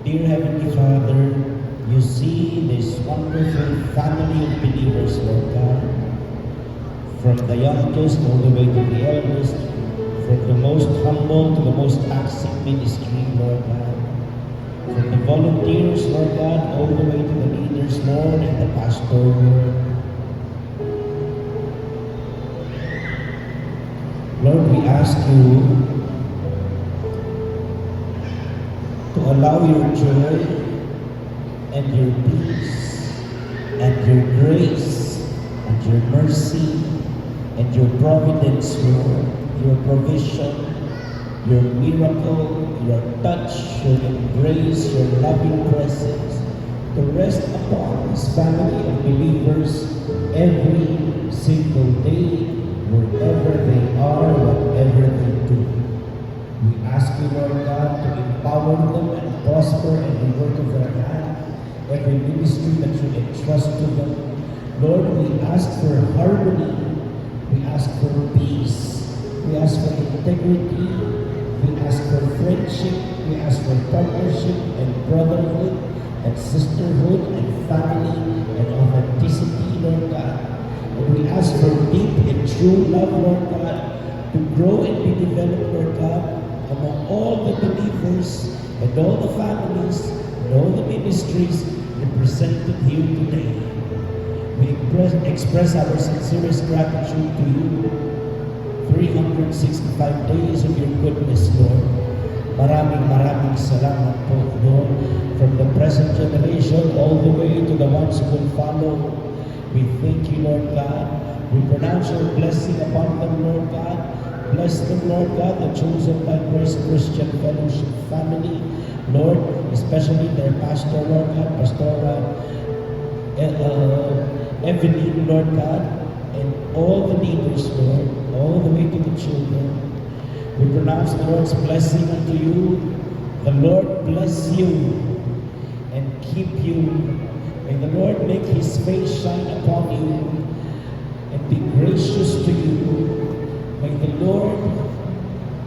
Dear Heavenly Father, you see this wonderful family of believers, Lord God, from the youngest all the way to the eldest, from the most humble to the most active ministry, Lord God, from the volunteers, Lord God, all the way to the leaders, Lord, and the pastor, Lord. Lord, we ask you to allow your joy and your peace and your grace and your mercy and your providence, Lord, your provision, your miracle, your touch, your embrace, your loving presence to rest upon this family of believers every single day, wherever they are, whatever they do. We ask you, Lord God, to empower them and prosper every work of their hand, every ministry that you entrust to them. Lord, we ask for harmony. We ask for peace. We ask for integrity. We ask for friendship. We ask for partnership and brotherhood and sisterhood and family and authenticity, Lord God. And we ask for deep and true love, Lord God, to grow and be developed, Lord God, among all the believers and all the families and all the ministries represented here today. We express our sincerest gratitude to you. 365 days of your goodness, Lord. Maraming salamat po, Lord. From the present generation all the way to the ones who will follow, we thank you, Lord God. We pronounce your blessing upon them, Lord God. Bless them, Lord God, the chosen by Grace Christian Fellowship family, Lord, especially their pastor, Lord God, Pastor Evelyn, Lord God, and all the leaders, Lord, all the way to the children. We pronounce the Lord's blessing unto you. The Lord bless you and keep you. May the Lord make his face shine upon you and be gracious to you. May the Lord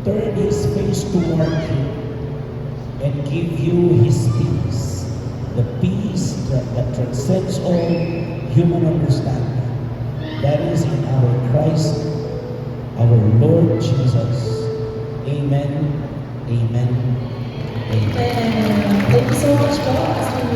turn his face toward you and give you his peace, the peace that transcends all human understanding. That is in our Christ, our Lord Jesus. Amen. Amen. Amen. Thank you so much, God.